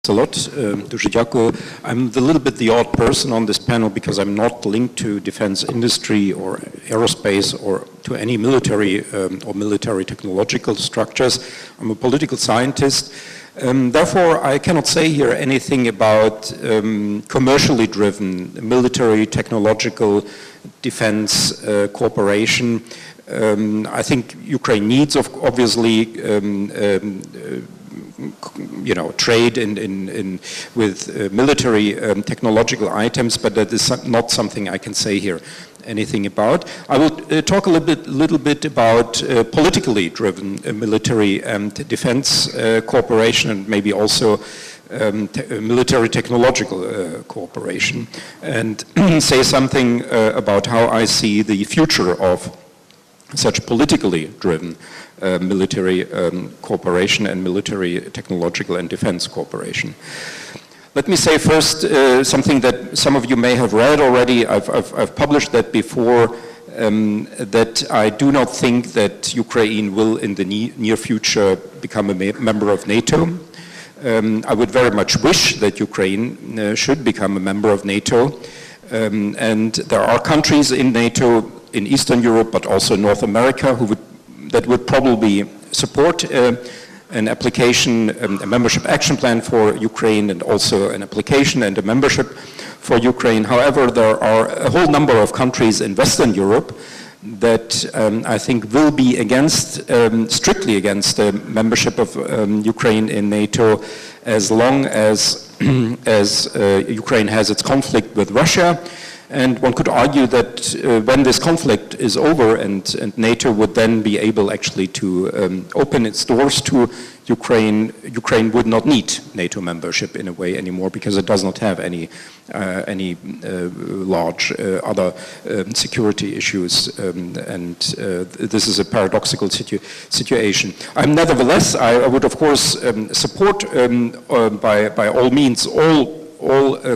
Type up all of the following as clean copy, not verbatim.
a lot, Dushijako. I'm a little bit the odd person on this panel because I'm not linked to defense industry or aerospace or to any military or military technological structures. I'm a political scientist. Therefore, I cannot say here anything about commercially driven military technological defense cooperation. I think Ukraine needs, obviously, trade with military technological items, but that is not something I can say here anything about. I will talk a little bit about politically driven military and defense cooperation, and maybe also military technological cooperation, and say something about how I see the future of such politically driven military cooperation and military technological and defense cooperation. Let me say first something that some of you may have read already. I've published that before, that I do not think that Ukraine will in the near future become a member of NATO. I would very much wish that Ukraine should become a member of NATO. And there are countries in NATO, in Eastern Europe, but also North America, that would probably support an application, a membership action plan for Ukraine, and also an application and a membership for Ukraine. However, there are a whole number of countries in Western Europe that I think will be against, strictly against the membership of Ukraine in NATO, as long as Ukraine has its conflict with Russia. And one could argue that when this conflict is over and NATO would then be able actually to open its doors to Ukraine, Ukraine would not need NATO membership in a way anymore, because it does not have any large other security issues, and this is a paradoxical situation. Nevertheless, I would of course support by all means all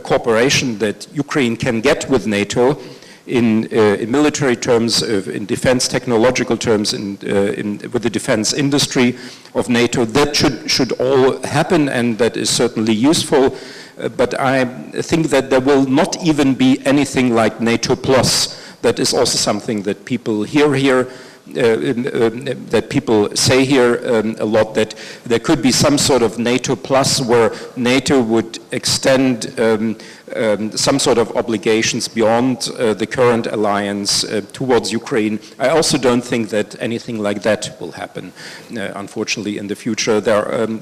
cooperation that Ukraine can get with NATO in military terms, in defense technological terms, with the defense industry of NATO. That should all happen, and that is certainly useful. But I think that there will not even be anything like NATO Plus. That is also something that people hear here. That people say here a lot, that there could be some sort of NATO plus where NATO would extend some sort of obligations beyond the current alliance towards Ukraine. I also don't think that anything like that will happen, unfortunately, in the future.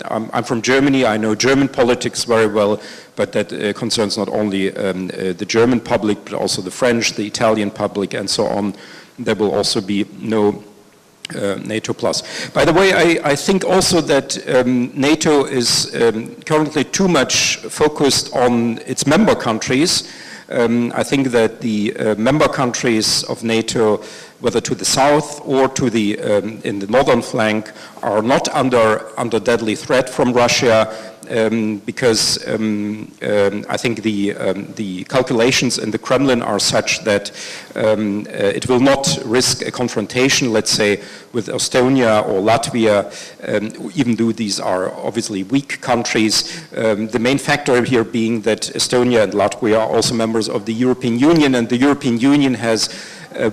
I'm from Germany. I know German politics very well, but that concerns not only the German public, but also the French, the Italian public, and so on. There will also be no NATO plus. By the way, I think also that NATO is currently too much focused on its member countries. I think that the member countries of NATO, whether to the south or to the in the northern flank, are not under deadly threat from Russia. Because I think the calculations in the Kremlin are such that it will not risk a confrontation, let's say, with Estonia or Latvia, even though these are obviously weak countries. The main factor here being that Estonia and Latvia are also members of the European Union, and the European Union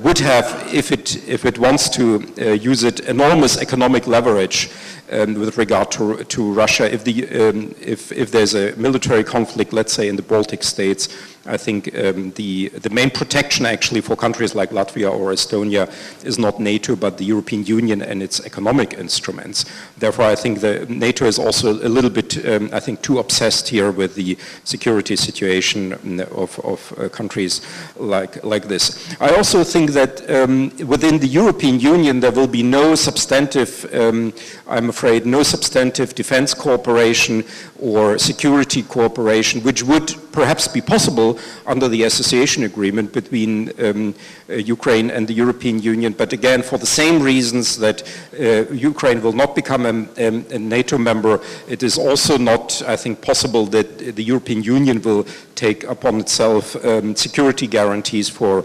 would have, if it wants to use it, enormous economic leverage with regard to Russia. If there's a military conflict, let's say in the Baltic states, I think the main protection actually for countries like Latvia or Estonia is not NATO, but the European Union and its economic instruments. Therefore, I think that NATO is also a little bit, I think, too obsessed here with the security situation of countries like this. I also think that within the European Union there will be no substantive, I'm afraid, no substantive defense cooperation or security cooperation, which would perhaps be possible under the association agreement between Ukraine and the European Union. But again, for the same reasons that Ukraine will not become a NATO member, it is also not, I think, possible that the European Union will take upon itself security guarantees for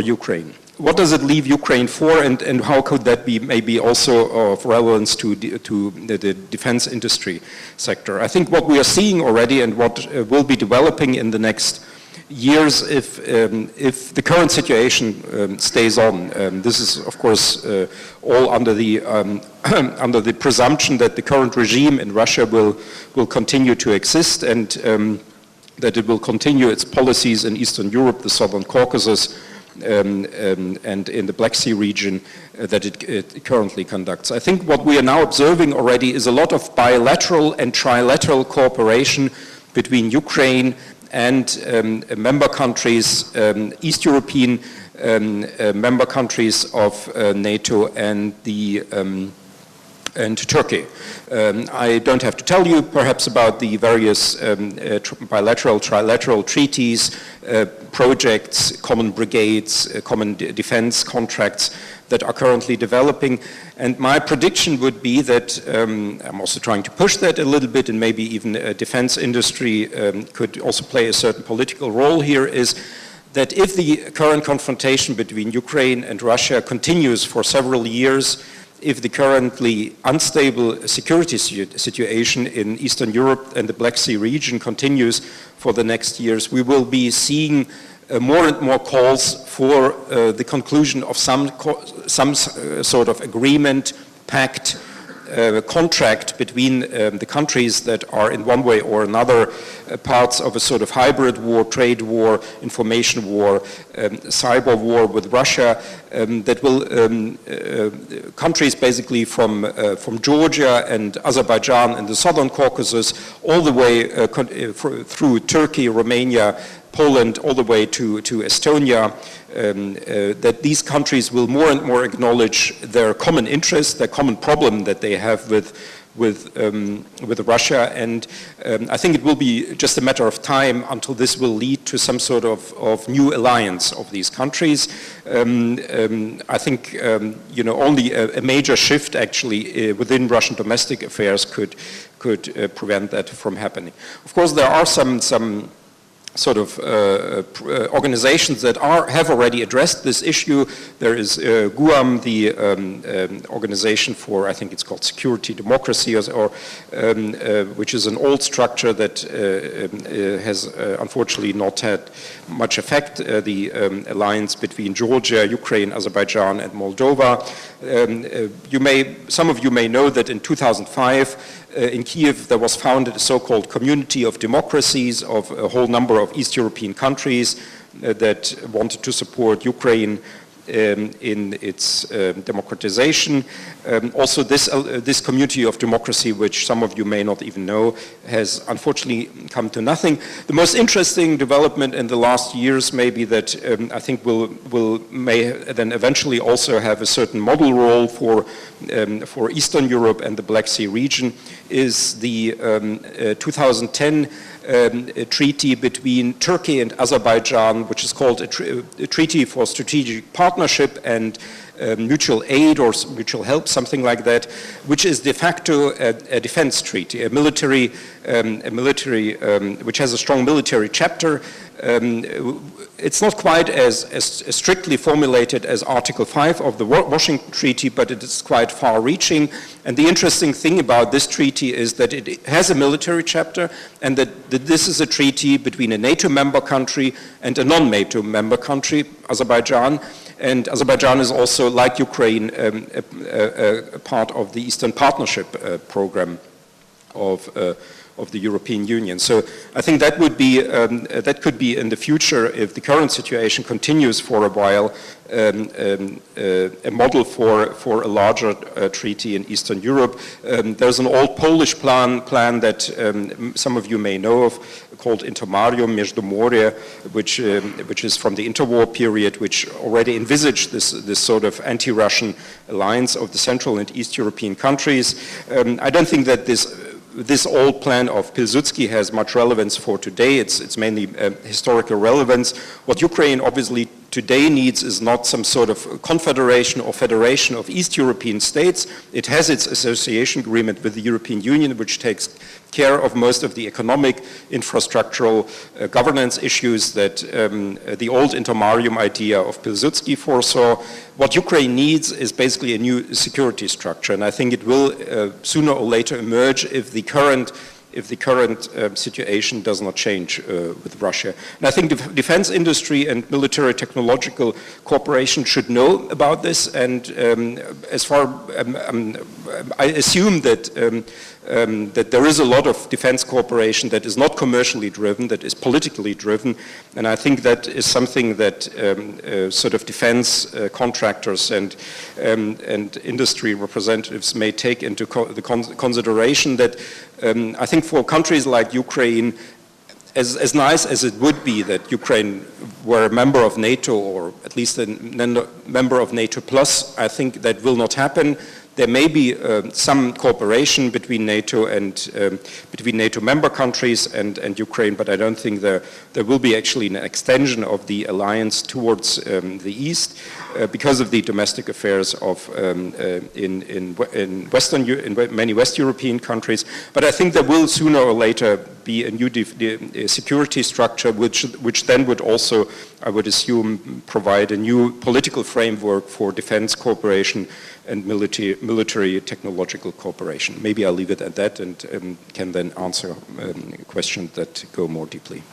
Ukraine. what does it leave Ukraine for, and how could that be maybe also of relevance to the defense industry sector? I think what we are seeing already and what will be developing in the next years if the current situation stays on. This is, of course, all under the under the presumption that the current regime in Russia will continue to exist, and that it will continue its policies in Eastern Europe, the Southern Caucasus, and in the Black Sea region that it currently conducts. I think what we are now observing already is a lot of bilateral and trilateral cooperation between Ukraine and member countries, East European member countries of NATO and Turkey. I don't have to tell you perhaps about the various bilateral, trilateral treaties, projects, common brigades, common defense contracts that are currently developing. And my prediction would be that, I'm also trying to push that a little bit, and maybe even a defense industry could also play a certain political role here, is that if the current confrontation between Ukraine and Russia continues for several years, if the currently unstable security situation in Eastern Europe and the Black Sea region continues for the next years, we will be seeing more and more calls for the conclusion of some sort of agreement, pact, contract between the countries that are in one way or another parts of a sort of hybrid war, trade war, information war, cyber war with Russia, that will countries basically from Georgia and Azerbaijan and the Southern Caucasus all the way through Turkey, Romania, Poland, all the way to Estonia, that these countries will more and more acknowledge their common interest, their common problem that they have with Russia, and I think it will be just a matter of time until this will lead to some sort of new alliance of these countries. I think only a major shift actually within Russian domestic affairs could prevent that from happening. Of course, there are some sort of organizations that have already addressed this issue. There is GUAM, the organization for, I think it's called Security Democracy, which is an old structure that has unfortunately not had much effect. The alliance between Georgia, Ukraine, Azerbaijan, and Moldova. Some of you may know that in 2005, in Kiev, there was founded a so-called Community of Democracies of a whole number of East European countries that wanted to support Ukraine in its democratization. Also, this Community of Democracy, which some of you may not even know, has unfortunately come to nothing. The most interesting development in the last years, maybe that I think may then eventually also have a certain model role for Eastern Europe and the Black Sea region, is the 2010 a treaty between Turkey and Azerbaijan, which is called a Treaty for Strategic Partnership and Mutual Aid or Mutual Help, something like that, which is de facto a defense treaty, a military, which has a strong military chapter. It's not quite as strictly formulated as Article 5 of the Washington Treaty, but it is quite far-reaching. And the interesting thing about this treaty is that it has a military chapter, and that this is a treaty between a NATO member country and a non-NATO member country, Azerbaijan. And Azerbaijan is also, like Ukraine, a part of the Eastern Partnership program of the European Union. So I think that would be that could be in the future, if the current situation continues for a while, a model for a larger treaty in Eastern Europe. There's an old Polish plan that some of you may know of, called Intermarium Międzymorje, which is from the interwar period, which already envisaged this sort of anti-Russian alliance of the Central and East European countries. I don't think that this old plan of Pilsudski has much relevance for today. It's mainly historical relevance. What Ukraine obviously today needs is not some sort of confederation or federation of East European states. It has its association agreement with the European Union, which takes care of most of the economic, infrastructural, governance issues that the old intermarium idea of Pilsudski foresaw. What Ukraine needs is basically a new security structure, and I think it will sooner or later emerge if the current situation does not change with Russia. And I think the defense industry and military technological cooperation should know about this, and I assume that that there is a lot of defense cooperation that is not commercially driven, that is politically driven, and I think that is something that sort of defense contractors and industry representatives may take into consideration, that I think for countries like Ukraine, as nice as it would be that Ukraine were a member of NATO, or at least a member of NATO plus, I think that will not happen. There may be some cooperation between NATO and between NATO member countries and Ukraine, but I don't think there will be actually an extension of the alliance towards the East because of the domestic affairs of in many West European countries. But I think there will sooner or later be a new security structure, which then would also, I would assume, provide a new political framework for defense cooperation and military technological cooperation. Maybe I'll leave it at that and can then answer questions that go more deeply.